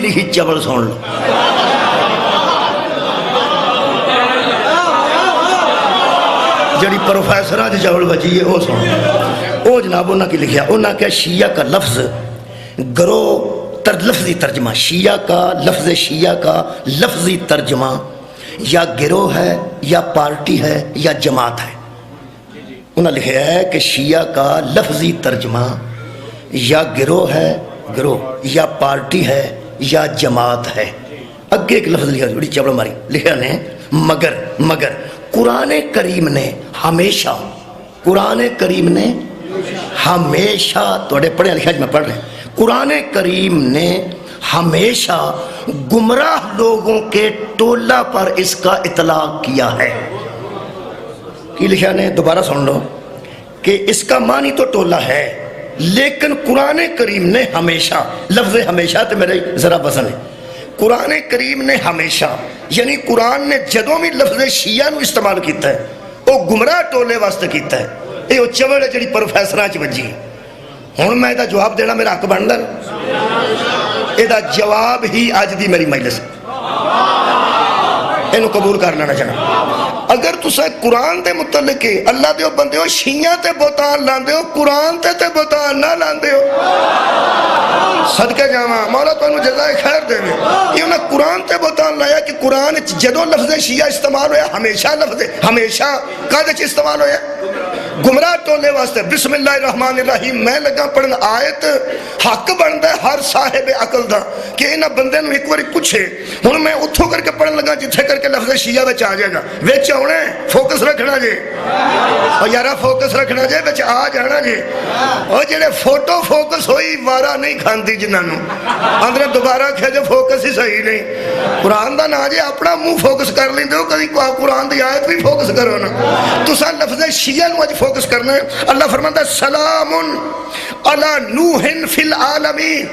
لکھی چبل سن لو جڑی پروفیسرہ دی چبل بچی ہے وہ سن وہ جناب انہوں کی لکھیا انہوں کہا شیعہ کا لفظ گروہ لفظی ترجمہ شیعہ کا لفظی ترجمہ یا گروہ ہے یا پارٹی ہے یا جماعت ہے انہوں نے لکھا ہے کہ شیعہ کا لفظی ترجمہ یا گروہ ہے گروہ یا پارٹی ہے یا جماعت ہے اگے ایک لفظ لکھا بڑی چبڑ ماری لکھا نے مگر قرآن کریم نے ہمیشہ توڑے پڑھے لکھا میں پڑھ رہے ہیں قرآن کریم نے ہمیشہ گمراہ لوگوں کے ٹولہ پر اس کا اطلاق کیا ہے کی لکھا نے دوبارہ سن لو کہ اس کا معنی تو ٹولہ ہے لیکن قرآن کریم نے ہمیشہ لفظ ہمیشہ تو میرے ذرا وزن ہے قرآن کریم نے ہمیشہ یعنی قرآن نے جدوں بھی لفظ شیعہ نو استعمال کیتا ہے وہ گمراہ ٹولے واسطے کیتا ہے یہ چوڑ ہے جڑی پروفیسراں چ وجی ہوں میں دا جواب دینا میرا حق بندا یہ دا جواب ہی آج دی میری مجلس اینو قبول کر لینا چاہنا اگر تسا قرآن دے متعلق اللہ دے بندے ہو شیعہ تے بہتان لاندے ہو قرآن تے بہتان نہ لاندے ہو صدقہ جاواں مولا تو انہوں جزائے خیر دے میں یہ انہوں قرآن تے بہتان لایا کہ قرآن جدوں لفظ شیعہ استعمال ہویا ہمیشہ قادچ استعمال ہویا گمراہ ٹولے واسطے بسم اللہ الرحمن الرحیم میں لگا پڑھن آیت حق بندا ہے ہر صاحب عقل دا کہ انہاں بندے نو ایک واری پوچھے ہن میں اتھوں کر کے پڑھن لگا جتھے کر کے لفظ شیعہ وچ آ جائے گا وچ آنا ہے فوکس رکھنا جے او یارا فوکس رکھنا جے وچ آ جانا جے او جڑے فوٹو فوکس ہوئی وارا نہیں کھاندی جنہاں نو اندر دوبارہ کہے جو فوکس ہی صحیح نہیں قرآن دا نا جے اپنا منہ فوکس کر لیندے ہو کبھی قرآن دی آیت بھی فوکس کرو نا تساں لفظ شیعہ نو اج فوکس کرنا ہے اللہ فرماتا ہے سلام علی نوح فی العالمین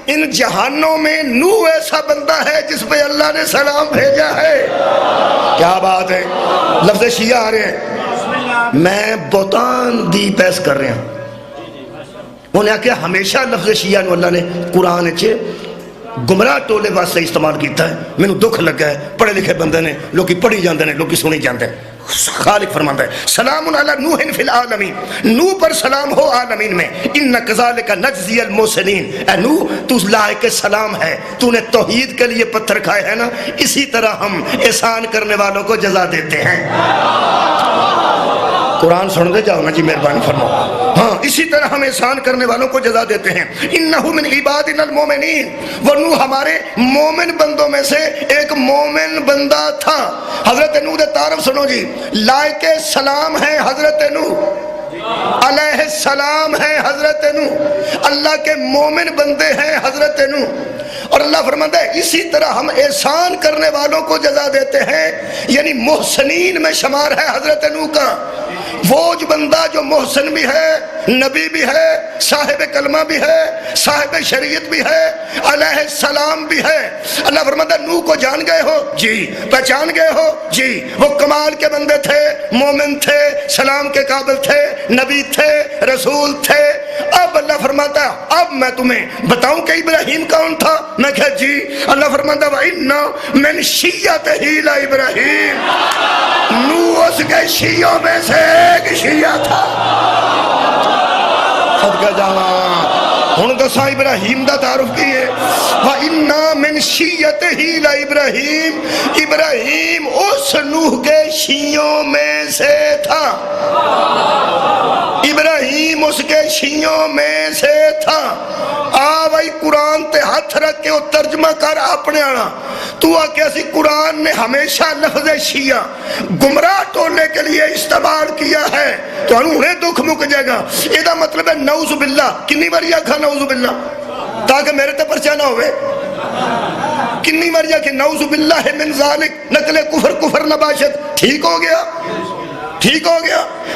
ان جہانوں میں نوح ایسا بندہ ہے جس پہ اللہ نے سلام بھیجا ہے کیا بات ہے لفظ شیعہ آ رہے ہیں میں بہتان دی پیس کر رہے ہیں انہیں کہا ہمیشہ لفظ شیعہ نو اللہ نے قرآن چے گمراہ ٹولے واسطے استعمال کیتا ہے میں نے دکھ لگا ہے پڑھے لکھے بندے نے لوگی پڑھی جاندے نے لوگی سنی جاندے خالق فرماتا ہے سلام علی نوح فی العالمین نوح پر سلام ہو عالمین میں ان کذالک نجزی المحسنین اے نوح تو لائق سلام ہے تو نے توحید کے لیے پتھر کھائے ہیں نا اسی طرح ہم احسان کرنے والوں کو جزا دیتے ہیں قرآن سن دے جاؤ نا جی مہربانی فرماؤ ہاں اسی طرح ہم احسان کرنے والوں کو جزا دیتے ہیں انہو من عبادنا المومنین وہ نوح ہمارے مومن بندوں میں سے ایک مومن بندہ تھا حضرت نوح دے تعارف سنو جی لائق سلام ہے حضرت نوح علیہ السلام ہے حضرت نوح اللہ کے مومن بندے ہیں حضرت نوح اور اللہ فرماتا ہے اسی طرح ہم احسان کرنے والوں کو جزا دیتے ہیں یعنی محسنین میں شمار ہے حضرت نوح کا وہ جو بندہ جو محسن بھی ہے نبی بھی ہے صاحب کلمہ بھی ہے صاحب شریعت بھی ہے علیہ السلام بھی ہے اللہ فرماتا ہے نوح کو جان گئے ہو جی پہچان گئے ہو جی وہ کمال کے بندے تھے مومن تھے سلام کے قابل تھے نبی تھے رسول تھے اب اللہ فرماتا ہے اب میں تمہیں بتاؤں کہ ابراہیم کون تھا میں کہا جی اللہ فرماتا ہے وَإِنَّا مِنْ شِيَّتِهِ لَإِبْرَاهِيمَ نوح اس کے شیعوں میں سے ایک شیعہ تھا صدقہ جاواں ہن دسا ابراہیم دا تعارف کی ہے وَإِنَّا مِنْ شِيَّتِهِ لَإِبْرَاهِيمَ ابراہیم اس نوح کے شیعوں میں سے تھا ابراہیم اس کے شیعوں میں سے تھا بھائی قرآن تے ہاتھ رکھ کے وہ ترجمہ کر اپنے آنا تو آکے اسی قرآن نے ہمیشہ لفظ شیعہ گمراہ ٹولے کے لیے استعمال کیا ہے تو انہیں دکھ مک جائے گا یہ دا مطلب ہے نعوذ باللہ کنی بار یا کھا نعوذ باللہ تاکہ میرے تے پرچہ نہ ہوئے کنی بار یا کہ نعوذ باللہ من ذالک نقل کفر نباشت ٹھیک ہو گیا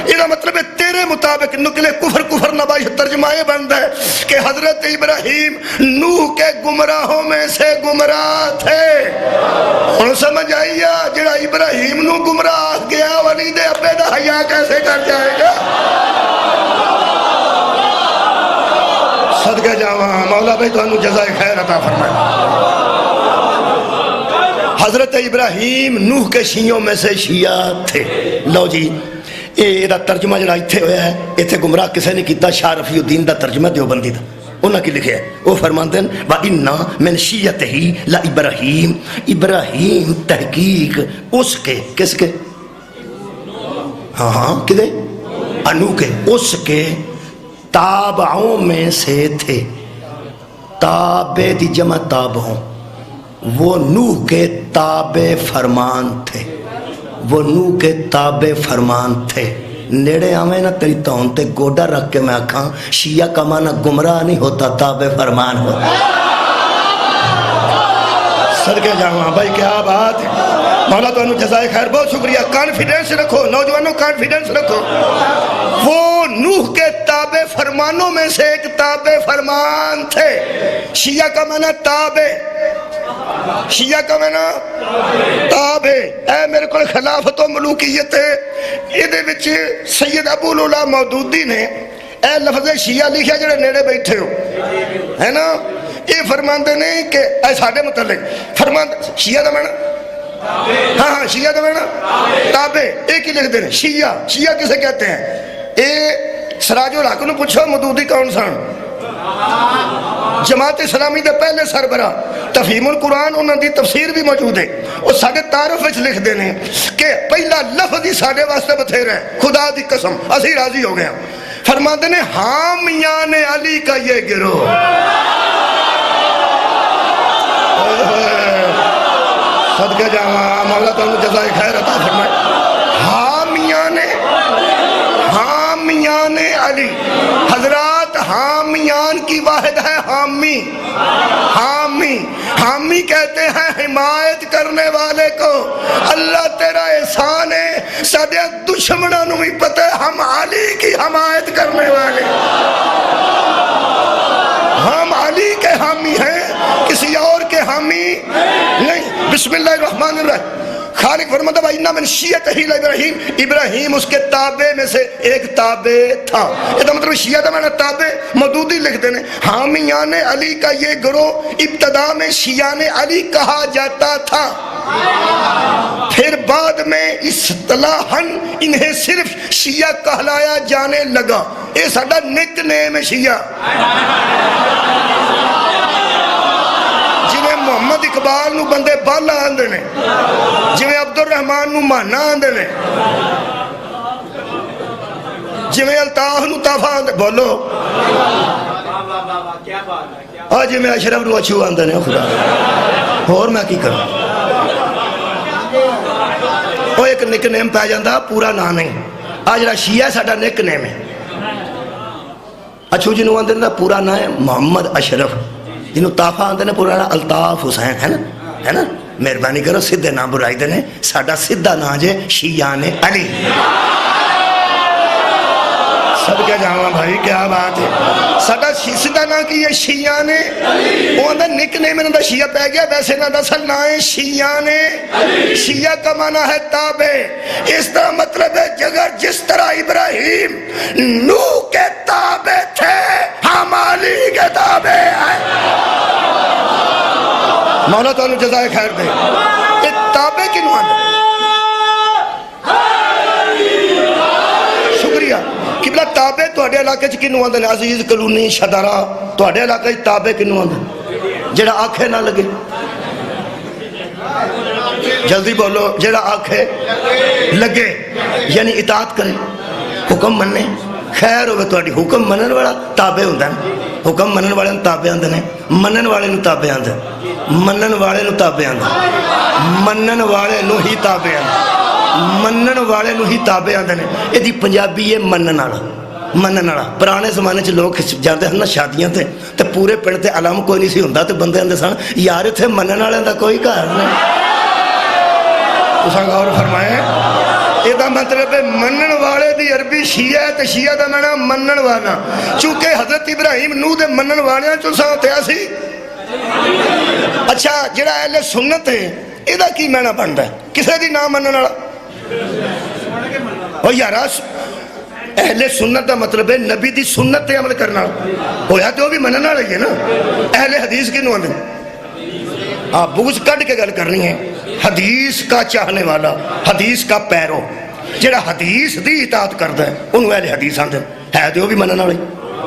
یہ مطلب ہے تیرے مطابق نقل کفر نباشت ترجمہ یہ بند ہے کہ حضرت ابراہیم نوح کے گمراہوں میں سے گمراہ تھے ان سمجھ آئیا جڑا ابراہیم نو گمراہ گیا ولی دے ابے دا حیا کیسے کر جائے گا صدقہ جاواں مولا بھائی تو انہوں جزائے خیر عطا فرمائے حضرت ابراہیم نوح کے شیعوں میں سے شیعہ تھے. لو جی یہ ترجمہ جڑا اتنے ہوا ہے اتنے گمراہ کسی نے کیتا. شاہ رفیع الدین دا ترجمہ دیوبندی دا انہاں کی لکھے ہے. وہ فرماتے ہیں وَإِنَّا مِنْ شِيَّتِهِ لَإِبْرَاهِيمَ. ابراہیم تحقیق اس کے کس کے ہاں کدے انو کے اس کے تابعوں میں سے تھے. تابع دی جمع تابعوں. وہ نوح کے تابع فرمان تھے. وہ نوح کے تابع فرمان تھے. نیڑے آویں نا تیری تون تے گوڑا رکھ کے میں آکھاں شیعہ کا معنی گمراہ نہیں ہوتا تابع فرمان ہوتا. صدقے جاواں بھائی کیا بات ہے. مولا تو انہوں جزائے خیر بہت شکریہ. کانفیڈنس رکھو نوجوانوں کانفیڈنس رکھو. وہ نوح کے تابع فرمانوں میں سے ایک تابع فرمان تھے. شیعہ کا معنی تابع. شیعہ کا معنی تابع. اے میرے کو خلافت و ملوکیت یہ وچ سید ابو العلا مودودی نے اے لفظ شیعہ لکھا جڑے نیڑے بیٹھے ہو ہے نا. یہ فرماندے نے کہ اے ساڈے متعلق فرماندے شیعہ دا معنی ہاں شیعہ دا معنی تابع. ایک ہی لکھ دے شیعہ. شیعہ کسے کہتے ہیں؟ اے سراج الحق نو پوچھو مودودی کون سن؟ جماعت اسلامی دے پہلے سربراہ. تفہیم القرآن انہوں دی تفسیر بھی موجود ہے. اور ساڑھے تعارف وچ لکھ دینے کہ پہلا لفظ ہی ساڑھے واسطے بتھیرا ہے. خدا دی قسم اسی راضی ہو گیا. فرماتے ہیں حامیان علی کا یہ گروہ. صدقہ جاواں مولا تو انہوں جزائے خیر عطا فرمائے. حامیان علی. حضرات حامیان کی واحد ہے حامی. حامی. حامی کہتے ہیں حمایت کرنے والے کو. اللہ تیرا احسان ہے سادے دشمنوں نو بھی پتہ ہے ہم علی کی حمایت کرنے والے. ہم علی کے حامی ہیں کسی اور کے حامی نہیں. بسم اللہ الرحمن الرحیم. خالق فرماتا ہے وَإِنَّا مِنْ شِيَّتِهِ لَإِبْرَاهِيمَ. ابراہیم اس کے تابع میں سے ایک تابع تھا. یہ تو مطلب شیعہ دا معنی تابع. مودودی لکھ دینے حامیان علی کا یہ گروہ ابتدا میں شیعان علی کہا جاتا تھا. پھر بعد میں اصطلاحاً انہیں صرف شیعہ کہلایا جانے لگا. یہ ساڈا نک نیم ہے شیعہ. محمد اقبال نو بندے بالا آندے نے جویں عبد الرحمن نو مانا آندے نے جویں الطاف نو طافا آندے بولو آج جویں اشرف نو اچھو آندے نے. خدا اور میں کی کروں وہ ایک نک نیم پہ جاندہ پورا نا نہیں. آج جڑا شیعہ ساڈا نک نیم ہے. اچھو جنہوں آندے نے پورا نا ہے محمد اشرف. جنہوں طافہ آندے نے پرانا الطاف حسین ہے نا. مہربانی کرو سدھے نام برائی دینے. ساڈا سدھا نام جے شیعان علی. سب کیا جاواں بھائی کیا بات ہے. ساڈا سدھا نام کی ہے شیعان علی. وہ اندر نک نیم انہوں دا شیعہ پہ گیا. ویسے نہ دسل نام ہے شیعان علی. شیعہ کا معنی ہے تابع. اس طرح مطلب ہے جگر جس طرح ابراہیم نوح کے تابع تھے ہم علی کے تابع ہیں. مولا تو انہوں جزائے خیر دے. یہ تابع کنوں آندے شکریہ قبلہ تابع تو اڈے علاقے چھ کنوں آندے عزیز کلونی شدارہ تو اڈے علاقے چھ تابع کنوں آندے جڑا آنکھیں نہ لگے. جلدی بولو. جڑا آنکھیں لگے یعنی اطاعت کرے حکم مننے. خیر ہوگا تو حکم منن والا تابع ہوندہ ہے. حکم منن والے تابع آندے نے. منن والے نو تابع آندے. منن والے نو تابع آندے. منن والے نو ہی تابع آندے. منن والے نو ہی تابع آندے نے. یہ دی پنجابی ہے منن والا. منن والا پرانے زمانے چ لوگ جاندے ہیں نا شادیاں تے پورے پنڈ تے علم کوئی نہیں سی ہوندا تے بندے آندے سن یار اتھے منن والے دا کوئی گھر نہیں. تساں غور فرمائے یہ دا مطلب ہے منن والے دی عربی شیعہ ہے تے شیعہ دا معنی منن والا. چونکہ حضرت ابراہیم نوح دے منن والیاں چوں سا تے اسی. اچھا جڑا اہل سنت ہے یہ دا کی معنی بندا ہے کسے دی نام منن والا. او یارا اہل سنت دا مطلب ہے نبی دی سنت تے عمل کرنا. ہویا تے وہ بھی منن والا ہی ہے نا. اہل حدیث کی نو آندے آپ بغض کٹ کے گل کرنی ہے. حدیث کا چاہنے والا، حدیث کا پیرو، جڑا حدیث دی اطاعت کردا ہے انہوں اہل حدیث آندے ہے تے وہ بھی منن والے۔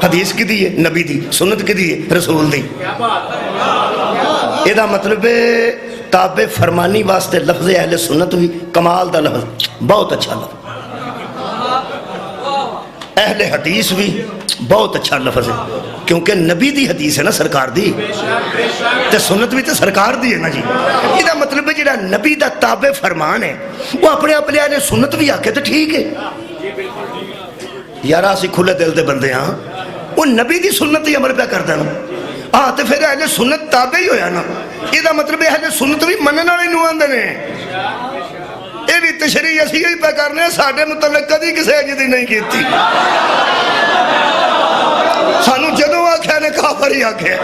حدیث کی دی ہے؟ نبی دی۔ سنت کی دی ہے؟ رسول دی۔ یہ مطلب ہے تابع فرمانی واسطے لفظ اہل سنت بھی کمال دا لفظ، بہت اچھا لفظ۔ اہل حدیث بھی بہت اچھا لفظ ہے، کیونکہ نبی دی حدیث ہے نا، سرکار دی، تے سنت بھی تے سرکار دی ہے نا جی۔ یہ مطلب ہے جڑا نبی دا تابع فرمان ہے وہ اپنے اپنے اہل سنت بھی آکے تو ٹھیک ہے یار، اسی کھلے دل دے بندے ہاں، وہ نبی دی سنت ہی عمل پہ کرتا نا، ہاں تو پھر اہل سنت تابع ہی ہویا نا۔ یہ مطلب ہے اہل سنت بھی منن والے نوں آندے نے۔ یہ بھی تشریح اسی ہی پہ کرنے ہیں، ساڈے متعلق کدی کسی اجدی نہیں کیتی، سانو جدوں آکھیا نے کافر ہی آکھیا،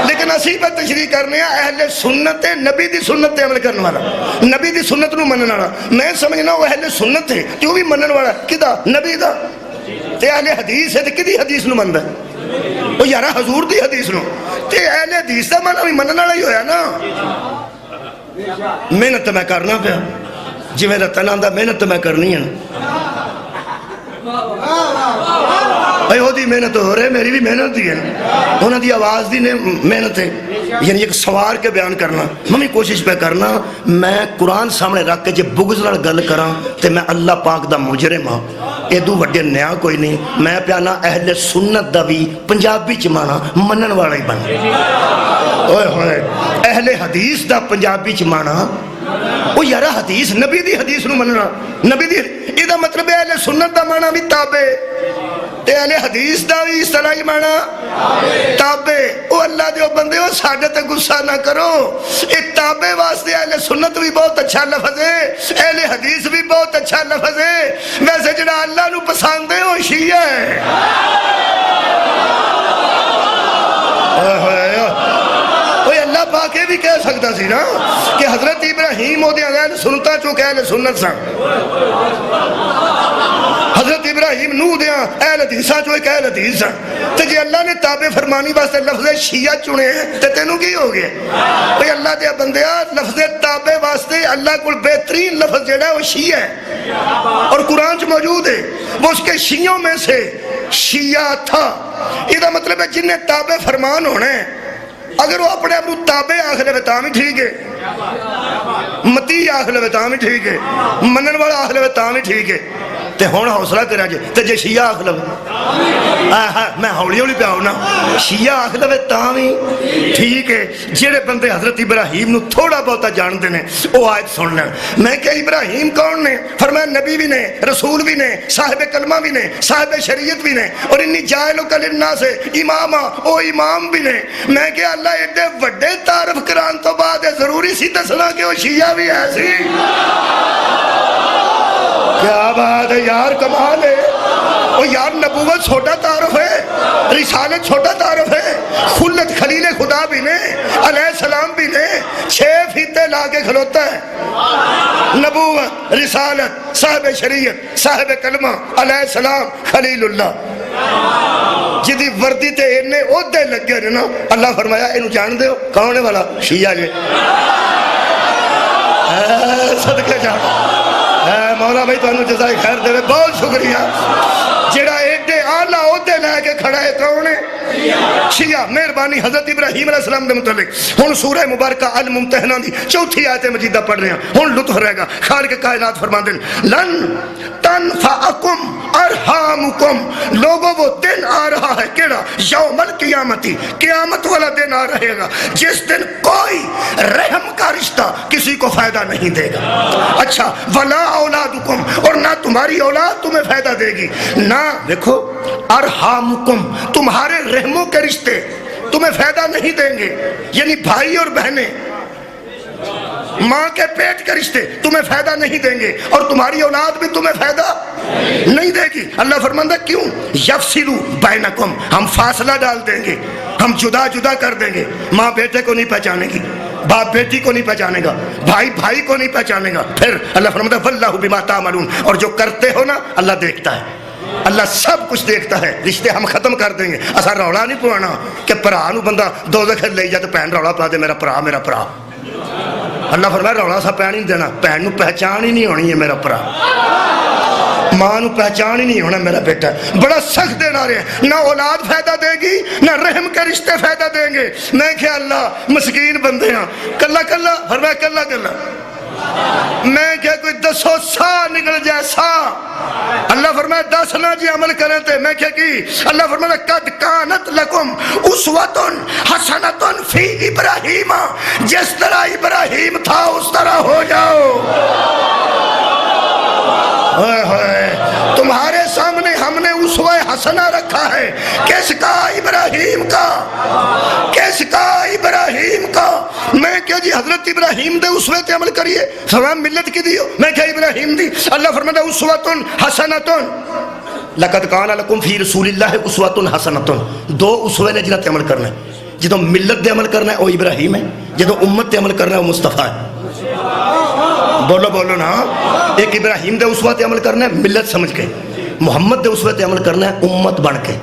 لیکن اسی پہ تشریح کرنے ہیں اہل سنت ہے، نبی دی سنت تے عمل کرنے والا، نبی دی سنت نو منن والا۔ میں سمجھنا وہ اہل سنت ہے کہ وہ بھی منن والا کدا؟ نبی دا۔ تے اہل حدیث ہے تے کدی حدیث نو مندا ہے؟ وہ یارا حضور دی حدیث نو۔ تے اہل حدیث دا معنی بھی منن والا ہی ہویا نا۔ محنت میں کرنا پیا، جی میرا تنا دا محنت میں کرنی ہے بھائی، وہ دی محنت ہو رہے، میری بھی محنت دی ہے، انہوں دی آواز دی محنت ہے، یعنی ایک سوار کے بیان کرنا۔ میں کوشش پہ کرنا میں قرآن سامنے رکھ کے جب بغض نال گل کراں تے میں اللہ پاک دا مجرم ہاں، ایدو وڈے نیا کوئی نہیں۔ میں پیانا اہل سنت دا بھی پنجابی چ مانا منن والا ہی بن، اوئے ہوئے اہل حدیث دا پنجابی چ مانا وہ یارا حدیث نبی دی حدیث نو مننا، نبی دی یہ مطلب ہے اہل سنت دا مانا بھی تابع، تے اہل حدیث دا بھی اصطلاحی مانا تابع۔ او اللہ دے بندے ہو ساڈے تے غصہ نہ کرو، اے تابع واسطے اہل سنت بھی بہت اچھا لفظ ہے، اہل حدیث بھی بہت اچھا لفظ ہے۔ ویسے جڑا اللہ نو پسند ہے وہ شیعہ ہے۔ اللہ پاک یہ بھی کہہ سکتا سی نا کہ حضرت ابراہیم ہو دیا اہل سنتا چونکہ اہل سنت سن، حضرت ابراہیم نو دیا اہل حدیثاں چو ایک اہل حدیث سن، تو جی اللہ نے تابع فرمانی واسطے لفظ شیعہ چنے ہیں تو تینوں کی ہو گیا؟ بھئی اللہ دیا بندیا لفظ تابع واسطے اللہ کو بہترین لفظ جڑا ہے وہ شیعہ ہے، اور قرآن چ موجود ہے، وہ اس کے شیعوں میں سے شیعہ تھا۔ یہ مطلب ہے جن نے تابع فرمان ہونا ہے، اگر وہ اپنے آپ تابع آخ لے تاں بھی ٹھیک ہے، متی آخ لے تاں بھی ٹھیک ہے، منن والا آخ لے تاں بھی ٹھیک ہے، تے ہون حوصلہ کرا جے تے جے شیعہ آخ لے میں ہولی ہولی پہ آؤں نا، شیعہ آخ لے تاں بھی ٹھیک ہے۔ جڑے بندے حضرت ابراہیم نو تھوڑا بہتا جان دینے وہ آیت سن لیں۔ میں کہ ابراہیم کون نے؟ فرمایا نبی بھی نے، رسول بھی نے، صاحب کلمہ بھی نے، صاحب شریعت بھی نے، اور انی جائلو کا للناس امامہ، او امام بھی نے۔ میں کہ اللہ ایڈے وڈے تعارف کران تو بعد ضروری سی دسنا کہ وہ شیعہ بھی ایسی؟ کیا بات ہے یار، کمال ہے۔ وہ یار نبوت چھوٹا تعارف ہے، رسالت چھوٹا تعارف ہے، خلت خلیل خدا بھی نے، علیہ السلام بھی نے، 6 فیتے لا کے کھلوتا ہے۔ نبوت، رسالت، صاحب شریعت، صاحب کلمہ، علیہ السلام، خلیل اللہ، جدی وردی تے انہیں عہدے لگے نا، اللہ فرمایا انہوں جان دے ہو کون ہے والا؟ شیعہ جے۔ صدقے جانا مولا بھائی تو انہوں جزائے خیر دے، بہت شکریہ۔ جڑا ایڈے آلہ عہدے لے کے کھڑا ہے کون ہے؟ شیعہ۔ مہربانی حضرت ابراہیم علیہ السلام دے متعلق ہن سورہ مبارکہ الممتحنہ دی 4 آیت مجیدہ پڑھ رہے ہیں، ہن لطف رہے گا۔ خالق کائنات فرماتے ہیں لن تنفعکم ارحامکم، لوگوں وہ دن آ رہا ہے کیڑا؟ یوم القیامتی، قیامت والا دن آ رہے گا جس دن کوئی رحم کا رشتہ کسی کو فائدہ نہیں دے گا۔ اچھا، ولا اولادکم، اور نہ تمہاری اولاد تمہیں فائدہ دے گی، نہ دیکھو ارحامکم، تمہارے رحموں کے رشتے تمہیں فائدہ نہیں دیں گے، یعنی بھائی اور بہنیں، ماں کے پیٹ کے رشتے تمہیں فائدہ نہیں دیں گے، اور تمہاری اولاد بھی تمہیں فائدہ نہیں دے گی۔ اللہ فرماندہ کیوں؟ یفصلوا بینکم، ہم فاصلہ ڈال دیں گے، ہم جدا جدا کر دیں گے، ماں بیٹے کو نہیں پہچانے گی، باپ بیٹی کو نہیں پہچانے گا، بھائی بھائی کو نہیں پہچانے گا۔ پھر اللہ فرماتا ہے واللہ بما تعملون، اور جو کرتے ہو نا اللہ دیکھتا ہے، اللہ سب کچھ دیکھتا ہے۔ رشتے ہم ختم کر دیں گے، ایسا روڑا نہیں پوانا کہ پرا نو بندہ دوزخ لے جا تو بہن روڑا پا دے میرا پرا میرا پرا۔ اللہ فرمایا رولا سا پہ نہیں دینا، بھن نو پہچان ہی نہیں ہونی ہے میرا پرا، ماں نو پہچان ہی نہیں ہونا میرا بیٹا۔ بڑا سخت دن آ رہے ہیں، نہ اولاد فائدہ دے گی نہ رحم کے رشتے فائدہ دیں گے۔ میں کیا اللہ مسکین بندے ہیں، کلا کلا فرمایا کلا کلا، میں کیا کوئی 10 سا نکل جائے سا، اللہ فرمایا 10 نہ جی عمل کریں تھے، میں کیا کی، اللہ فرمایا قد کانت لکم اسوۃ حسنۃ فی ابراہیم، جس طرح ابراہیم تھا اس طرح ہو جاؤ۔ تمہارے سامنے ہم نے اسوہ حسنہ رکھا ہے، کس کا؟ ابراہیم کا، کس کا؟ ابراہیم کا۔ میں کیا جی حضرت ابراہیم دے اسوے تے عمل کریے، فرمایا ملت کی دیو، میں کیا ابراہیم دی، اللہ فرمایا اسوۃ حسنۃ لقد کان لکم فی رسول اللہ اسوۃ حسنۃ۔ 2 اسوے نے جنہاں تے عمل کرنا ہے، جدوں ملت دے عمل کرنا ہے وہ ابراہیم ہے، جدوں امت تے عمل کرنا ہے وہ مصطفیٰ ہے۔ بولو بولو نا، ایک ابراہیم دے اسوہ تے عمل کرنا ہے ملت سمجھ کے، محمد دے اسوہ تے عمل کرنا ہے امت بن کے۔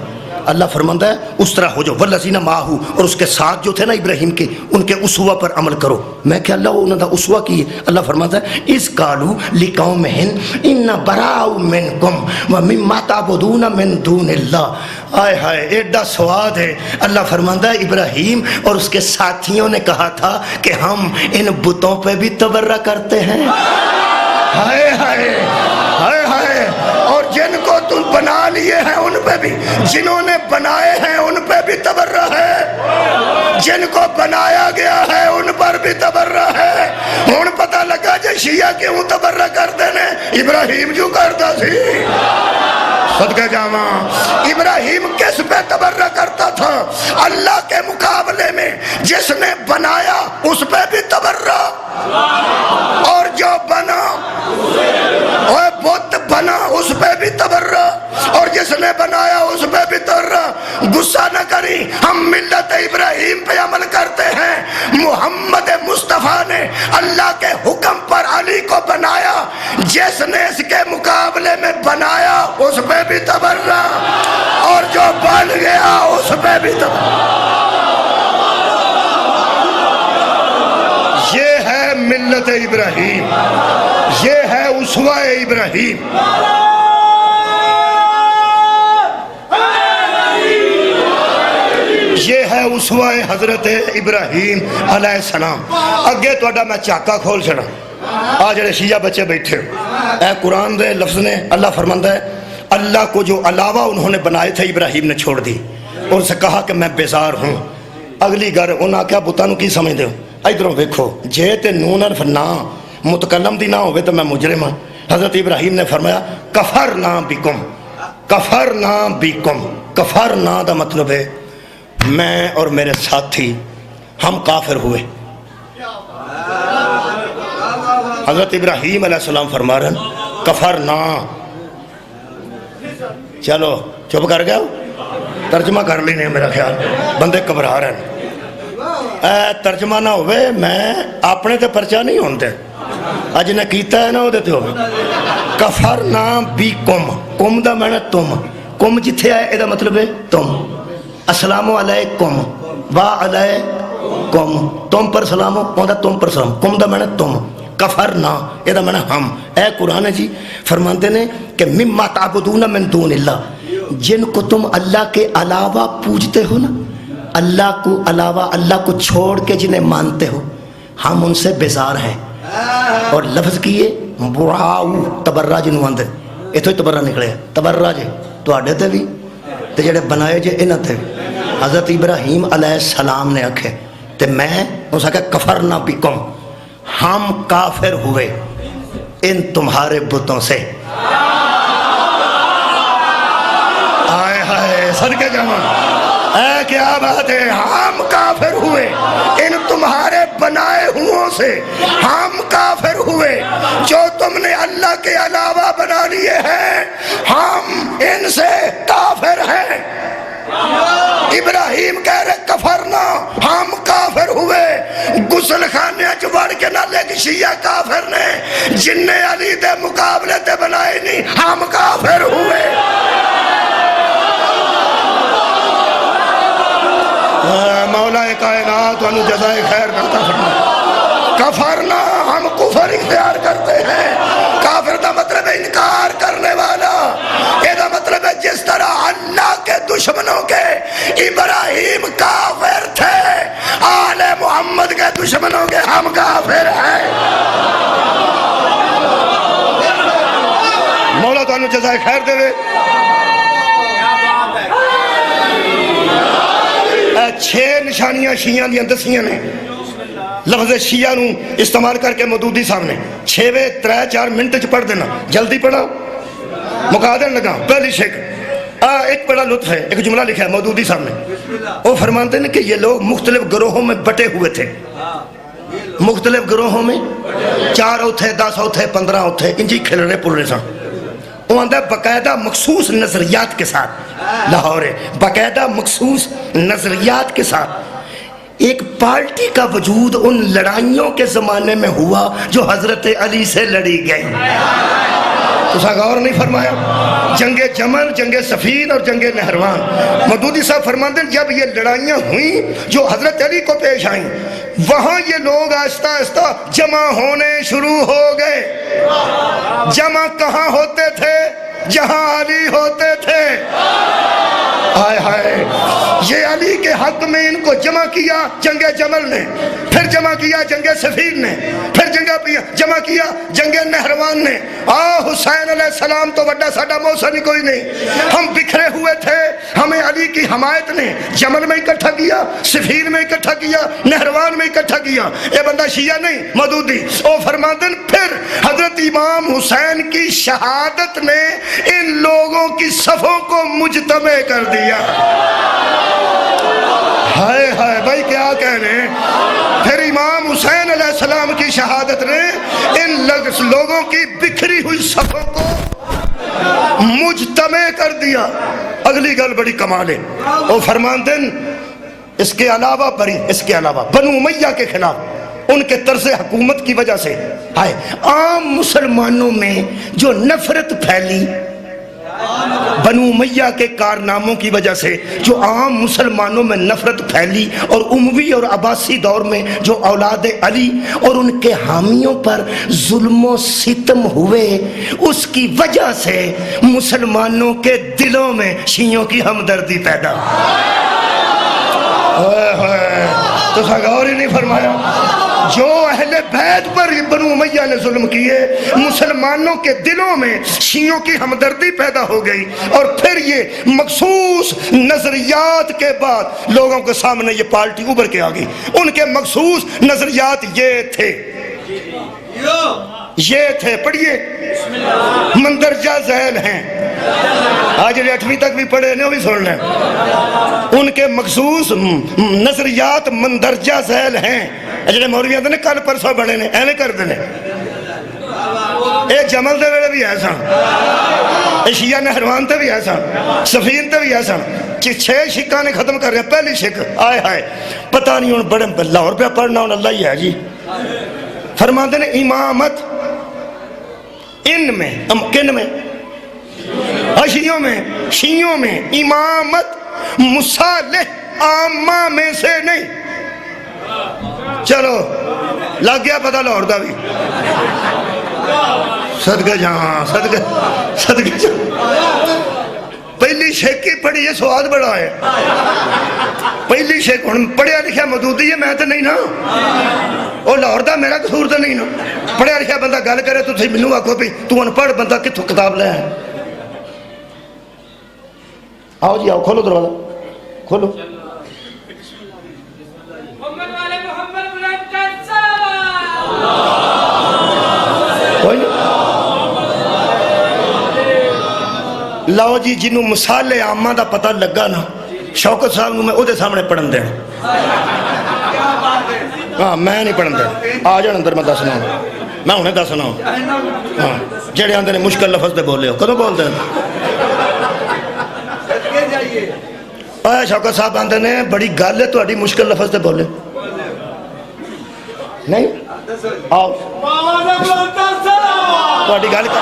اللہ فرماتا ہے اس طرح ہو جاؤ، والذین معہ، اور اس کے ساتھ جو تھے نا ابراہیم کے، ان کے اسوہ پر عمل کرو۔ میں کہ اللہ انہوں نے اسوہ کی ہے، اللہ فرماتا ہے اذ قالوا لقومہم انا براء منکم ومما تعبدون من دون اللہ۔ آئے ہائے ایڈا سواد ہے، اللہ فرماتا ہے ابراہیم اور اس کے ساتھیوں نے کہا تھا کہ ہم ان بتوں پہ بھی تبرہ کرتے ہیں۔ ہائے ہائے ہائے ہائے، اور جن کو تم بنا لیے ہیں ان پہ بھی، جنہوں نے بنائے ہیں ان پہ بھی تبرہ ہے، جن کو بنایا گیا ہے ان پر بھی تبرہ ہے۔ ہن پتہ لگا جے شیعہ کیوں تبرہ کرتے ہیں، ابراہیم جو کرتا سی۔ صدقہ جاواں، ابراہیم کس پہ تبرہ کرتا تھا؟ اللہ کے مقابلے میں جس نے بنایا اس پہ بھی تبرہ، اور جو بنا اور بت بنا اس پہ بھی تبرہ، اور جس نے بنایا اس پہ بھی تبرہ۔ غصہ نہ کری، ہم ملت ابراہیم پہ عمل کرتے ہیں۔ محمد مصطفیٰ نے اللہ کے حکم پر علی کو بنایا، جس نے اس کے مقابلے میں بنایا اس پہ بھی تبرہ، اور جو بن گیا اس پہ بھی تبرہ۔ یہ ہے ملت ابراہیم، یہ ہے اسوہ ابراہیم۔ یہ ہے اسوہ حضرت ابراہیم علیہ السلام۔ اگے توڑا میں چاکا کھول چھڑا، آج جڑے شیعہ بچے بیٹھے ہو، اے قرآن دے لفظ نے اللہ فرماندہ ہے اللہ کو جو علاوہ انہوں نے بنائے تھے ابراہیم نے چھوڑ دی، اور سے کہا کہ میں بیزار ہوں۔ اگلی گھر انہاں کیا بتانو کی سمجھ دے ہو، ادھروں دیکھو جے تے نون الف نہ متکلم دی نہ ہوئے تو میں مجرم ہوں۔ حضرت ابراہیم نے فرمایا کفرنا بکم، کفرنا بکم، کفرنا دا مطلب ہے میں اور میرے ساتھی ہم کافر ہوئے۔ حضرت ابراہیم علیہ السلام فرما رہے ہیں کفرنا۔ چلو چپ کر گیا، ترجمہ کر لینے میرا خیال، بندے گھبرا رہے ہیں۔ ترجمہ نہ ہوئے میں اپنے تے پرچہ نہیں ہوندے، اج نے کیتا ہے نا وہ دیتے ہوئے۔ کفرنا بی کم، کم دا معنی تم، کم جتھے آئے اے دا مطلب ہے تم۔ السلام علیکم و علیکم، تم پر سلام ہو دا تم پر سلام، کم دا معنی تم، کفرنا اے دا معنی ہم۔ اے قرآن ہے جی فرماندے نے کہ مما تعبدون من دون اللہ، جن کو تم اللہ کے علاوہ پوجتے ہو نا، اللہ کو علاوہ اللہ کو چھوڑ کے جنہیں مانتے ہو، ہم ان سے بیزار ہیں۔ اور لفظ کیے براؤ تبرہ جنہوں آندے، اتھو ہی تبرہ نکلے تبرہ جے تو آڈے تے بھی تے جڑے بنائے جے انہ تے بھی۔ حضرت ابراہیم علیہ السلام نے آکھے تے میں اس آکھے کفرنا بکم، ہم کافر ہوئے ان تمہارے بتوں سے۔ آئے ہائے صدقے جاواں، اے کیا بات ہے، ہم کافر ہوئے ان تمہارے بنائے ہوں سے، ہم کافر ہوئے جو تم نے اللہ کے علاوہ بنا لیے ہیں، ہم ان سے کافر ہیں۔ ابراہیم کہہ رہے کفرنا، ہم کافر ہوئے۔ غسل خانے چوڑ کے نہ لے کہ شیعہ کافر نے، جن نے علی دے مقابلے تے بنائے نہیں، ہم کافر ہوئے۔ مولا کائنات انہوں جزائے خیر کرتا فرمائے۔ کفرنا، ہم کفر اختیار کرتے ہیں. کافر دا مطلب ہے انکار کرنے والا. یہ دا مطلب ہے جس طرح اللہ کے دشمنوں کے ابراہیم کافر تھے، آل محمد کے دشمنوں کے ہم کافر ہیں. مولا تعالیٰ جزائے خیر دے. 6 نشانیاں شیعہ دیاں دسیاں نے. لفظ شیعہ نو استعمال کر کے مودودی صاحب نے 3-4 منٹ چ پڑھ دینا. جلدی پڑھا مکا دین لگا. پہلی شک ایک بڑا لطف ہے. ایک جملہ لکھا ہے مودودی صاحب نے. وہ فرماتے ہیں کہ یہ لوگ مختلف گروہوں میں بٹے ہوئے تھے. مختلف گروہوں میں 4 ہوتے 10 ہوتے 15 ہوتے انجی کھلنے پڑنے سا. وہ آندہ باقاعدہ مخصوص نظریات کے ساتھ لاہور ہے، باقاعدہ مخصوص نظریات کے ساتھ ایک پارٹی کا وجود ان لڑائیوں کے زمانے میں ہوا جو حضرت علی سے لڑی گئی. تو غور نہیں فرمایا؟ جنگ جمل، جنگ صفین اور جنگ نہروان. مودودی صاحب فرماتے ہیں جب یہ لڑائیاں ہوئیں جو حضرت علی کو پیش آئیں، وہاں یہ لوگ آہستہ آہستہ جمع ہونے شروع ہو گئے. جمع کہاں ہوتے تھے؟ جہاں علی ہوتے تھے. ہائے ہائے، یہ علی کے حق میں ان کو جمع کیا جنگ جمل نے، پھر جمع کیا جنگ صفین نے، پھر جمع کیا جنگ نہروان نے. حسین علیہ السلام تو وڈا ساڈا موسیٰ نہیں کوئی نہیں. ہم بکھرے ہوئے تھے، ہمیں علی کی حمایت نے جمل میں اکٹھا کیا، صفین میں اکٹھا کیا، نہروان میں اکٹھا کیا. یہ بندہ شیعہ نہیں مودودی. او فرماتے پھر حضرت امام حسین کی شہادت نے ان لوگوں کی صفوں کو مجتمع کر دیا. ہائے ہائے بھائی کیا کہنے. پھر امام حسین علیہ السلام کی شہادت نے ان لوگوں کی بکھری ہوئی صفوں کو مجتمع کر دیا. اگلی گل بڑی کمال ہے. وہ فرماتے ہیں اس کے علاوہ بنو امیہ کے خلاف ان کے طرز حکومت کی وجہ سے عام مسلمانوں میں جو نفرت پھیلی، بنو امیہ کے کارناموں کی وجہ سے جو عام مسلمانوں میں نفرت پھیلی اور اموی اور عباسی دور میں جو اولاد علی اور ان کے حامیوں پر ظلم و ستم ہوئے، اس کی وجہ سے مسلمانوں کے دلوں میں شیعوں کی ہمدردی پیدا. تو غور ہی نہیں فرمایا. جو اہل بیت پر بنو امیہ نے ظلم کیے، مسلمانوں کے دلوں میں شیعوں کی ہمدردی پیدا ہو گئی. اور پھر یہ مخصوص نظریات کے بعد لوگوں کے سامنے یہ پارٹی ابھر کے آ گئی. ان کے مخصوص نظریات یہ تھے پڑھیے مندرجہ ذیل ہیں. آج 8ویں تک بھی پڑھے نہیں وہ بھی سن لیں. ان کے مخصوص نظریات مندرجہ ذیل ہیں. جڑے مولوی آتے ہیں کل پرسوں بڑے نے ایویں کرتے ہیں. یہ جمل دے ویلے بھی ایسا، شیعہ نہروان تے بھی ایسا، صفین تے بھی ایسا. 6 شکاں نے ختم کر رہے ہیں. پہلی شک آئے ہائے پتہ نہیں ہوں بڑے لاہور پہ پڑھنا ہوں اللہ ہی ہے جی. فرماتے ہیں امامت ان میں کن میں شیعوں میں امامت مصالح عامہ میں سے نہیں. چلو لگ گیا پتہ لاہور دا بھی. صدقہ جہاں صدقہ جہاں. پہلی شیخ کی پڑھی یہ سواد بڑا ہے. پہلی شیخ ہوں پڑھیا لکھیا مودودی ہے میں تو نہیں نا. وہ لاہور دا میرا قصور تو نہیں نا. پڑھیا لکھیا بندہ گل کرے تو تھی مینوں آکھو بھی تو ان پڑھ بندہ کتوں کتاب لے ہے. آؤ جی آؤ کھولو دروازہ کھولو. لاؤ جی جنہوں مسالے عامہ دا پتہ لگا نا شوکت صاحب نو میں او دے سامنے پڑھن دیں. ہاں میں نہیں پڑھن دیں. آ جان اندر میں دسنا ہوں. میں انہیں دسنا ہوں. ہاں جڑے آندے نے مشکل لفظ دے بولے ہو کدوں بول دیں. شوکت صاحب آندے نے بڑی گل ہے تہاڈی مشکل لفظ دے بولے نہیں. آؤ تہاڈی گل کر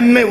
MA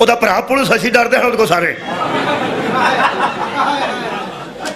ਉਹਦਾ ਭਰਾ ਪੁਲਿਸ ਅਸੀਂ ਡਰਦੇ ਹਾਂ ਉਹਦੇ ਕੋਲ ਸਾਰੇ।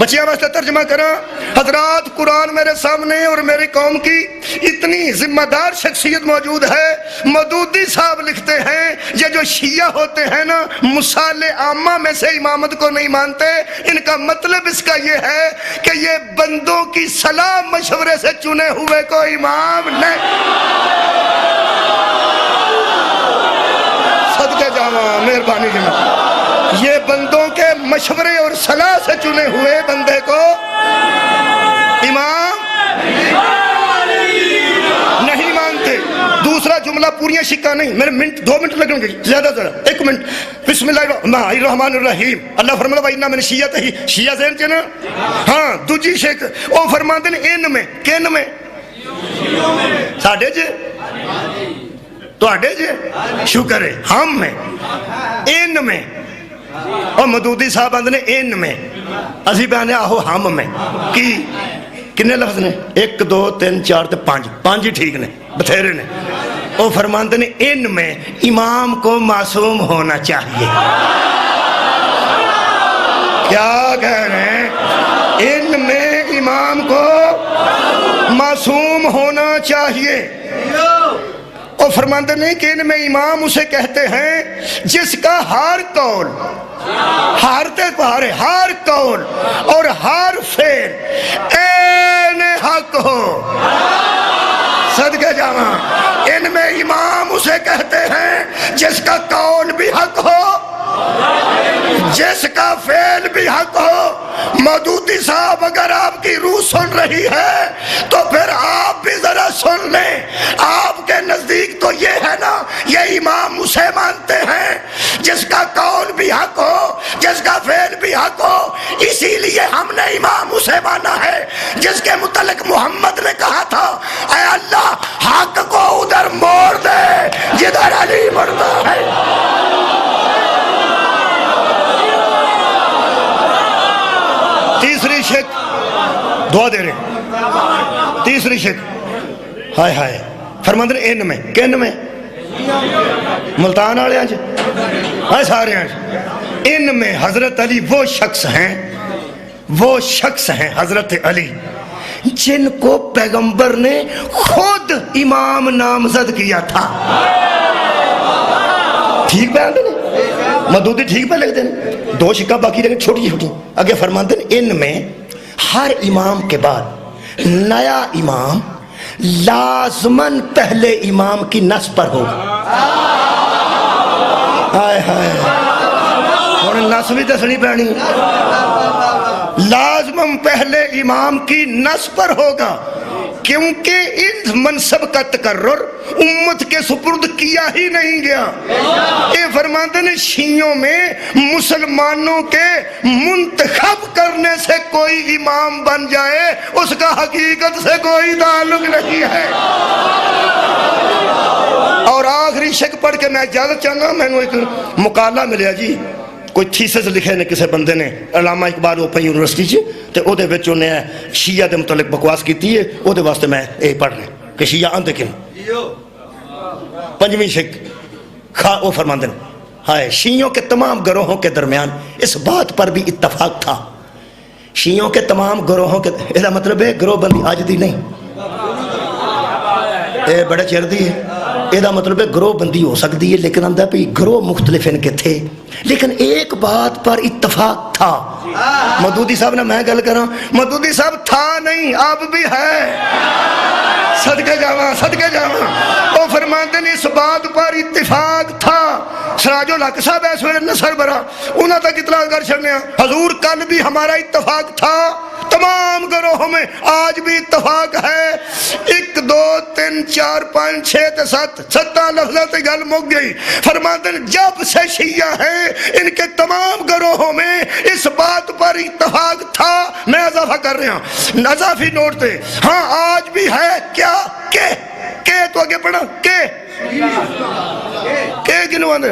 بچیاں واسطے ترجمہ کرا حضرات قرآن میرے سامنے اور میری قوم کی اتنی ذمہ دار شخصیت موجود ہے. مودودی صاحب لکھتے ہیں یہ جو شیعہ ہوتے ہیں نا مصالح عامہ میں سے امامت کو نہیں مانتے, ان کا مطلب اس کا یہ ہے کہ یہ بندوں کی صلاح مشورے سے چنے ہوئے کو امام نہیں. صدقے جاواں مہربانی جناب, یہ بندوں کے مشورے اور صلاح سے چنے ہوئے بندے کو امام نہیں مانتے. دوسرا جملہ پوریاں شکا نہیں, میرے منٹ 2 منٹ لگیں گے زیادہ ذرا 1 منٹ. بسم اللہ الرحمن الرحیم. اللہ فرماتا ہے وَإِنَّا مِنَ الشِّيَّةِ شیعہ ذہن چ نا. ہاں دوجی شک او فرماتے ہیں ان میں کن میں ساڈے جے تواڈے جے شکر ہے ہم میں ان میں. اور مودودی صاحب آندے نے ان میں, اسی بیانے آہو ہم میں کی کنے لفظ نے 1 2 3 4 تے 5 5 ہی ٹھیک نے بتھیرے نے. وہ فرماتے ہیں ان میں امام کو معصوم ہونا چاہیے. کیا کہہ رہے ہیں؟ ان میں امام کو معصوم ہونا چاہیے. اور فرماتے نہیں کہ ان میں امام اسے کہتے ہیں جس کا ہر قول ہارتے پہارے ہر قول اور ہر فعل این حق ہو. صدقے جاواں ان میں امام اسے کہتے ہیں جس کا قول بھی حق ہو جس کا فعل بھی حق ہو. مودودی صاحب اگر آپ کی روح سن رہی ہے تو پھر آپ بھی ذرا سن لیں. آپ کے نزدیک تو یہ ہے نا یہ امام اسے مانتے ہیں جس کا قول بھی حق ہو جس کا فعل بھی حق ہو. اسی لیے ہم نے امام اسے مانا ہے جس کے متعلق محمد نے کہا تھا اے اللہ حق کو ادھر موڑ دے جدھر علی مڑتا ہے. تیسری شک دعا دے رہے, تیسری شک ہائے ہائے فرماتے ہیں ان میں کن میں ملتان والے آج ہائے سارے آج ان میں حضرت علی وہ شخص ہیں حضرت علی جن کو پیغمبر نے خود امام نامزد کیا تھا. ٹھیک بیان دے مودودی ٹھیک پہ لکھ دیں 2 شکا باقی رہے چھوٹی چھوٹی. اگے فرماتے ہیں ان میں ہر امام کے بعد نیا امام لازماً پہلے امام کی نس پر ہوگا. ہائے ہائے اور نس بھی دسنی پڑنی لازماً پہلے امام کی نس پر ہوگا کیونکہ ان منصب کا تقرر امت کے سپرد کیا ہی نہیں گیا. یہ فرماتے ہیں شیعوں میں مسلمانوں کے منتخب کرنے سے کوئی امام بن جائے اس کا حقیقت سے کوئی تعلق نہیں ہے. اور آخری شک پڑھ کے میں اجازت چاہنا میں نے ایک مقالہ ملیا جی کوئی تھیسس لکھے نے کسی بندے نے علامہ اقبال اوپن یونیورسٹی چ تے او دے وچ انہیں شیعہ دے متعلق بکواس کیتی ہے. او دے واسطے میں اے پڑھ رہا کہ شیعہ آندے کن. 5ویں شک او فرماندے ہیں ہائے شیعوں کے تمام گروہوں کے درمیان اس بات پر بھی اتفاق تھا. شیعوں کے تمام گروہوں کے اس کا مطلب ہے گروہ بندی آج دی نہیں اے بڑا چیر دی ہے. یہ مطلب ہے گروہ بندی ہو سکتی ہے لیکن اندر بھی گروہ مختلف ان کے تھے لیکن ایک بات پر اتفاق تھا. مودودی صاحب نے میں گل کراں مودودی صاحب تھا نہیں اب بھی ہے. صدقے جاواں وہ فرماتے ہیں اس بات پر اتفاق تھا. سراج الحق صاحب اس ویلے نصر برا انہاں تک اطلاع کر چھڑنے حضور کل بھی ہمارا اتفاق تھا. تمام گروہوں میں آج بھی اتفاق ہے. 1 2 3 4 5 6 7 7 لفظوں سے گل مک گئی. فرماتے ہیں جب سے شیعہ ہیں ان کے تمام گروہوں میں اس بات پر اتفاق تھا. میں اضافہ کر رہا ہوں اضافی نوٹ تھے ہاں آج بھی ہے کیا کہ تو آگے پڑھا کہ کنو آندے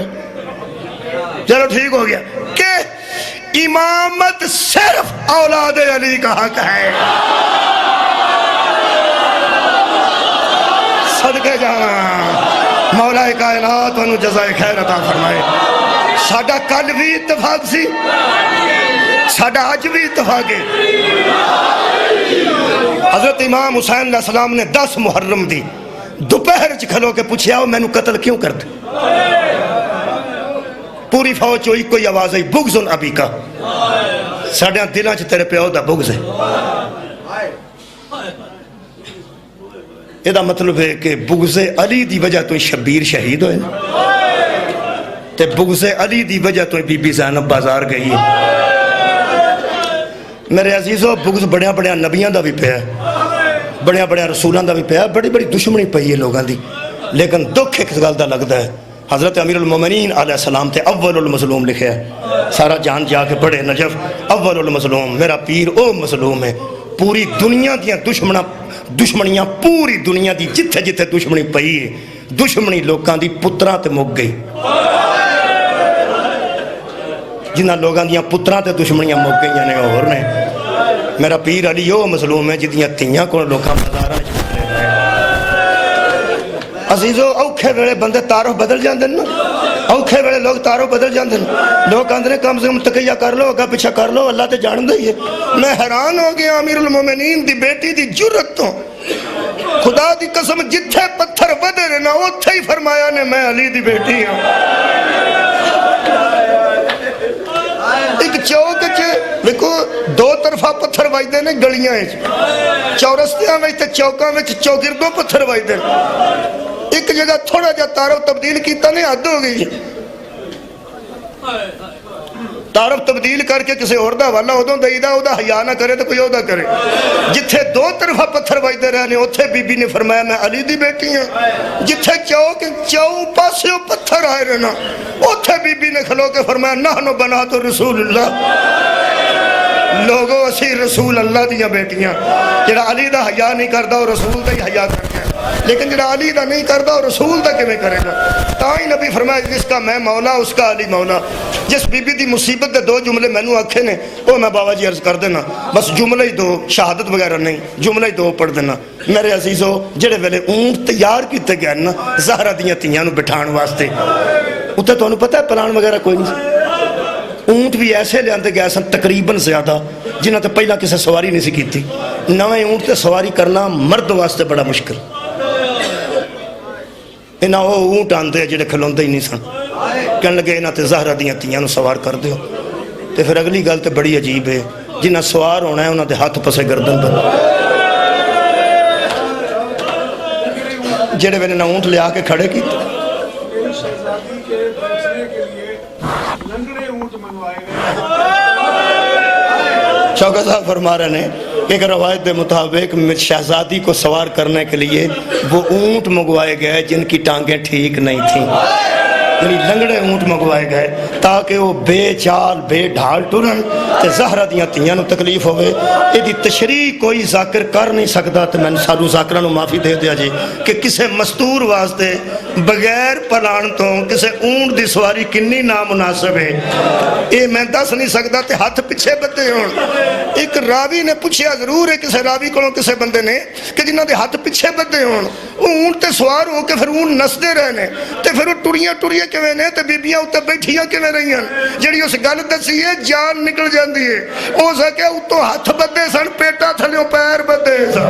چلو ٹھیک ہو گیا کہ امامت صرف اولاد علی کا حق ہے. صدقے جانا مولا کائنات انہوں جزائے خیر عطا فرمائے. ساڈا کل بھی اتفاق سی ساڈا اج بھی اتفاق ہے۔ حضرت امام حسین علیہ السلام نے 10 محرم دی دوپہر چ کھلو کے پوچھیا میں نو قتل کیوں کرتے؟ پوری فوج چوئی کوئی آواز آئی بغض ابی کا، ساڈے دلاں چ تیرے پیو دا بغض ہے۔ یہ دا مطلب ہے کہ بغض علی دی وجہ تو شبیر شہید ہوئے تے بغض علی دی وجہ تو بی بی زینب بازار گئی ہے۔ میرے عزیزو بغض بڑیاں بڑیاں نبیاں دا بھی پیا، بڑیاں بڑیاں رسولاں دا بھی پیا، بڑی بڑی دشمنی پئی ہے لوگاں دی، لیکن دکھ ایک گل دا لگدا ہے۔ حضرت امیر المومنین علیہ السلام تے اول المظلوم لکھیا ہے، سارا جان جا کے پڑھے نجف، اول المظلوم، میرا پیر او مظلوم ہے۔ پوری دنیا دیاں دشمنیاں پوری دنیا دی جتھے جتھے دشمنی پئی ہے، دشمنی لوکاں دی پتراں تے مک گئی، جنہاں لوگاں دیاں پتراں تے دشمنیاں مک گئی نے اور نے۔ میرا پیر علی او مظلوم ہے جدیاں تیاں کو لوکاں بازاراں چ عزیزو اوکھے ویلے بندے تعارف بدل جاندے نا، اوکھے ویلے لوگ تعارف بدل جاندے نا، لوگ آندے کم سے کم تقیہ کر لو، اگا پیچھا کر لو، اللہ تے جان دے ہے۔ میں حیران ہو گیا امیر المومنین دی بیٹی دی جرت تو، خدا دی قسم جتھے پتھر ودے رہنا اوتھے ہی فرمایا نے میں علی دی بیٹی ہوں۔ ایک چوک چے دیکھو دو طرفہ پتھر وجدے نے گلیاں ہیں، چورستیاں میں تے چوکاں میں چوگردوں پتھر وجدے، ایک جگہ تھوڑا جا تعارف تبدیل کیتا نہیں حد ہو گئی، تعارف تبدیل کر کے کسی اور دا والا ادوں دئی دا، دا حیا نہ کرے تو کوئی اور دا کرے۔ جتھے دو طرفہ پتھر وجدے رہنے اوتھے بی بی نے فرمایا میں علی دی بیٹی ہوں، جتھے چو پاسے پتھر آئے رہنا اوتھے بی بی نے کھلو کے فرمایا نحنو بنات رسول اللہ، لوگوں اسی رسول اللہ دیاں بیٹیاں، جڑا علی دا حیا نہیں کردا اور رسول دا ہی حیا کرتا ہے، لیکن جڑا علی دا نہیں کردا اور رسول دا کیویں کرے گا؟ تاں ہی نبی فرمایا جس کا میں مولا اس کا علی مولا۔ جس بی بی دی مصیبت دے 2 جملے مینوں آکھے نے او میں بابا جی عرض کر دینا، بس جملے ہی 2، شہادت وغیرہ نہیں، جملے ہی 2 پڑھ دینا۔ میرے عزیزو جڑے ویلے اونٹ تیار کیتے گئے نا زہرا دیاں تیاں نوں بٹھان واسطے، اوتے تانوں پتہ ہے پلان وغیرہ کوئی نہیں، اونٹ بھی ایسے لے آندے گئے سن تقریباً زیادہ جنہاں تے پہلا کسی سواری نہیں سی کیتی، نویں اونٹ تے سواری کرنا مرد واسطے بڑا مشکل، انہاں وہ اونٹ آندے جڑے کھلوندے ہی نہیں سن، کہن لگے انہاں تے زہرا دیاں تیاں نوں سوار کر دیو۔ تے پھر اگلی گل تے بڑی عجیب ہے، جنہاں سوار ہونا ہے انہاں دے ہاتھ پسے گردن پر، جڑے ویلے نہ اونٹ لے آ کے کھڑے کیتے شہزادی کے بیٹھنے کے لیے لنگڑے اونٹ منگوائے گئے۔ چوکہ صاحب فرما رہے ہیں ایک روایت دے مطابق شہزادی کو سوار کرنے کے لیے وہ اونٹ منگوائے گئے جن کی ٹانگیں ٹھیک نہیں تھیں، یعنی لنگڑے اونٹ منگوائے گئے تاکہ وہ بے چال بے ڈھال ٹرن تے زہرا دیاں تیاں نوں تکلیف ہوئے۔ یہ دی تشریح کوئی ذاکر کر نہیں سکتا، تو میں سارو ذاکرہ نوں معافی دے دیا جی کہ کسے مستور واسطے بغیر پلان تو کسے اونٹ دی سواری کنی نامناسب ہے، یہ میں دس نہیں سکتا، تے ہاتھ پچھے بدے ہون۔ ایک راوی نے پوچھیا ضرور ہے کسے راوی کو کسے بندے نے کہ جنہاں دے ہاتھ پچھے بدے ہون، وہ اونٹ تے سوار ہو کے پھر اونٹ نسدے رہنے تے پھر وہ ٹریاں کیویں نے تے بیبیاں اوتے بیٹھیاں کیویں رہیاں، جڑی اس گل دسی ہے جان نکل جاندی ہے۔ ہو سکے اتوں ہاتھ بدے سن، پیٹا تھلیوں پیر بدے سن،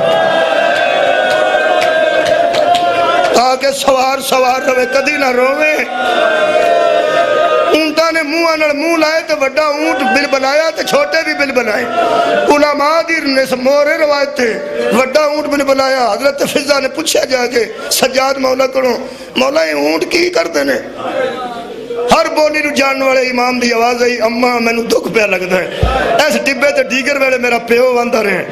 تاکہ سوار رہے کدی نہ روے۔ اونٹاں نے منہ لائے تو بڑا اونٹ بل بلایا تو چھوٹے بھی بل بلائے۔ علماء دی مورے روایت تھے بڑا اونٹ بل بلایا۔ حضرت فضا نے پوچھا جا کے سجاد مولا کرو مولا یہ اونٹ کی کرتے نے؟ ہر بولی نو جاننے والے امام دی آواز آئی اماں مینوں دکھ پیا لگدا ہے، اس ڈبے تے دیگر ویلے میرا پیو واندا رہے،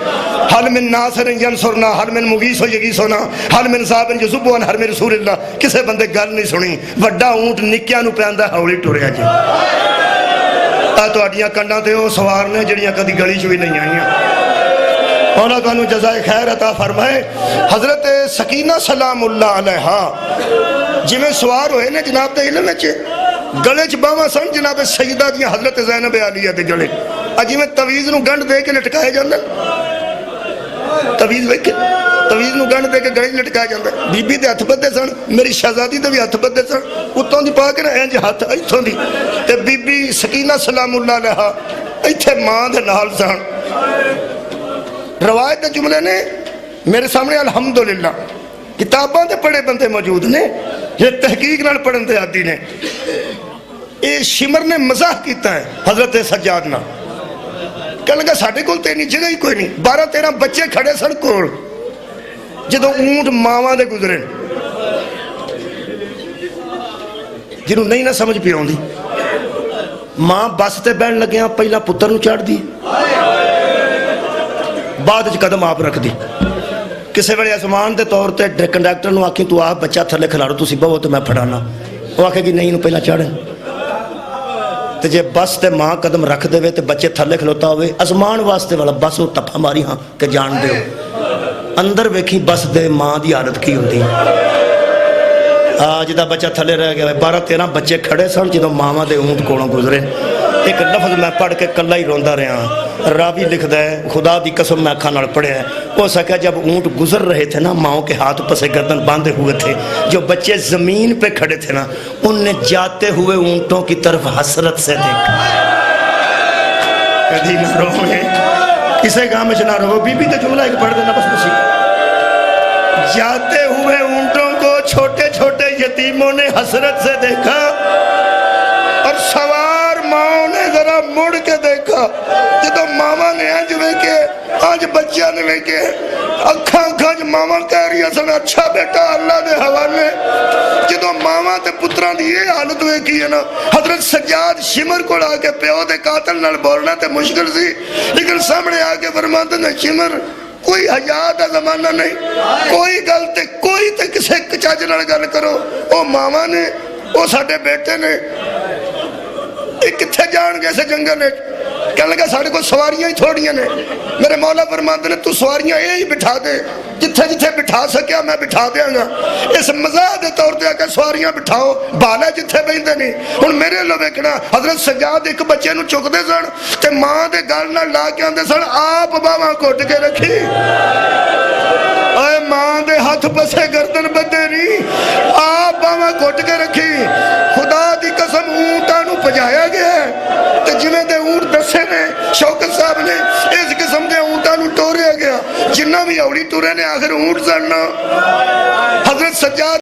حل من ناصر ینصرنا حل من مغیث یغیثنا حل من صاحب یذبون حل من رسول اللہ۔ کسے بندے گل نہیں سنی، بڑا اونٹ نکیاں نو پیندا ہولی ٹریا جی۔ آ تہاڈیاں کنڈاں تے او سوار نے جڑیاں کدی گلی چ بھی نہیں آئیاں، مولا تانوں جزائے خیر عطا فرمائے۔ حضرت سکینہ سلام اللہ علیہا جویں سوار ہوئے نے جناب دے علم وچ گلے چ باواں سن جناب سیدہ دیاں حضرت زینب عالیہ دے گلے، جویں تویز نو گنڈ دے کے لٹکائے جاندے، تویز ویکھ تویز نو گنڈ دے کے گلے لٹکایا جاندے، بی بی دے ہتھ بدے سن، میری شہزادی دے بھی ہتھ بدے سن، اتوں دی پا کے انج ہتھ ایتھوں دی تے بی بی سکینہ سلام اللہ علیہا ਇੱਥੇ ਮਾਂ ਦੇ ਨਾਲ ਸਨ। ਰਵਾਇਤ ਦੇ ਜੁਮਲੇ ਨੇ ਮੇਰੇ ਸਾਹਮਣੇ ਅਲਹਮਦੁਲਿਲਾ ਕਿਤਾਬਾਂ ਤੇ ਪੜ੍ਹੇ ਬੰਦੇ ਮੌਜੂਦ ਨੇ ਜੇ ਤਹਿਕੀਕ ਨਾਲ ਪੜ੍ਹਨ ਦੇ ਆਦੀ ਨੇ। ਇਹ ਸ਼ਿਮਰ ਨੇ ਮਜ਼ਾਕ ਕੀਤਾ ਹੈ ਹਜ਼ਰਤ ਸੱਜਾਦ ਨਾਲ, ਕਹਿਣ ਲੱਗਾ ਸਾਡੇ ਕੋਲ ਤੇ ਇੰਨੀ ਜਗ੍ਹਾ ਹੀ ਕੋਈ ਨਹੀਂ, 12-13 ਬੱਚੇ ਖੜੇ ਸਨ ਕੋਲ, ਜਦੋਂ ਊਂਟ ਮਾਵਾਂ ਦੇ ਗੁਜ਼ਰੇ, ਜਿਹਨੂੰ ਨਹੀਂ ਨਾ ਸਮਝ ਪਈ ਆਉਂਦੀ, ਮਾਂ ਬੱਸ ਤੇ ਬਹਿਣ ਲੱਗਿਆ ਪਹਿਲਾਂ ਪੁੱਤਰ ਨੂੰ ਚੜ੍ਹਦੀ, ਬਾਅਦ ਚ ਕਦਮ ਆਪ ਰੱਖਦੀ। ਕਿਸੇ ਵੇਲੇ ਅਸਮਾਨ ਦੇ ਤੌਰ ਤੇ ਕੰਡਕਟਰ ਨੂੰ ਆਖੀ ਤੂੰ ਆਪ ਬੱਚਾ ਥੱਲੇ ਖਿਲਾੜੋ, ਤੁਸੀਂ ਬਹੋ ਤੇ ਮੈਂ ਫੜਾਣਾ, ਉਹ ਆਖੇਗੀ ਨਹੀਂ ਇਹਨੂੰ ਪਹਿਲਾਂ ਚਾੜਨ। ਤੇ ਜੇ ਬੱਸ ਤੇ ਮਾਂ ਕਦਮ ਰੱਖ ਦੇਵੇ ਤੇ ਬੱਚੇ ਥੱਲੇ ਖਲੋਤਾ ਹੋਵੇ, ਅਸਮਾਨ ਵਾਸਤੇ ਵਾਲਾ ਬੱਸ ਉਹ ਟੱਪਾ ਮਾਰੀ ਹਾਂ ਕਿ ਜਾਣ ਦਿਓ, ਅੰਦਰ ਵੇਖੀ ਬੱਸ ਦੇ ਮਾਂ ਦੀ ਹਾਲਤ ਕੀ ਹੁੰਦੀ। ਜਿਹਦਾ ਬੱਚਾ ਥੱਲੇ ਰਹਿ ਗਿਆ, 12-13 ਬੱਚੇ ਖੜੇ ਸਨ ਜਦੋਂ ਮਾਵਾਂ ਦੇ ਊਂਟ ਕੋਲੋਂ ਗੁਜ਼ਰੇ। ਇੱਕ ਲਫ਼ਜ਼ ਮੈਂ ਪੜ੍ਹ ਕੇ ਕੱਲਾ ਹੀ ਰੋਂਦਾ ਰਿਹਾ। راوی لکھتا ہے خدا دی قسم میں اکھاں نال پڑھیا ہے، ہو سکا جب اونٹ گزر رہے تھے نا ماؤں کے ہاتھ پسے گردن باندھے ہوئے تھے، جو بچے زمین پہ کھڑے تھے نا ان نے جاتے ہوئے اونٹوں کی طرف حسرت سے دیکھا۔ کدھی نہ روئے کسے گاہ میں نہ رو، بی بی کا جملہ ایک پڑھ دینا بس بسی۔ جاتے ہوئے اونٹوں کو چھوٹے چھوٹے یتیموں نے حسرت سے دیکھا اور سوار ماؤں نے ذرا مڑ کے دیکھا، جدو ماما نے آج ویکے آج بچہ نے ویکے اکھاں کھاج ماما کہہ رہی ہے اچھا بیٹا اللہ دے حوالے۔ جدو ماما تے پتران دی یہ حالت ویکی ہے نا، حضرت سجاد شمر کو آ کے پیو دے قاتل نال بولنا تے مشکل سی، لیکن سامنے آ کے فرماتے ہیں شمر کوئی حیا دا زمانہ نہیں، کوئی گل تے کوئی تے کسے چاج نال گل کرو، او ماما نے او ساڈے بیٹے نے کتھے جان گے سے جنگل نے، کہنے لگا ساڑھے کو سواریاں ہی تھوڑیاں نے، میرے مولا فرماتے نے تو سواریاں یہی بٹھا دے، جتھے جتھے بٹھا سکیا میں بٹھا دیا گا۔ اس مزاح دے طور تے آکے سواریاں بٹھاؤ، بالا جتھے بیندے نہیں۔ ہن میرے لو ویکھنا حضرت سجاد ایک بچے نو چک دے سن تے ماں دے گل نال لا کے آندے سن آپ باواں گھٹ کے رکھی، اے ماں دے ہاتھ پسے گردن بدے نہیں، آپ باواں گھٹ کے رکھی۔ خدا دی قسم اونٹاں نو پجایا گیا ہے تے جویں دے اونٹ دسے نے شوکت صاحب نے اس قسم دے اونٹاں نو ٹوریا گیا، جنہ بھی اوڑی ٹورے نے آخر اونٹ سننا۔ حضرت سجاد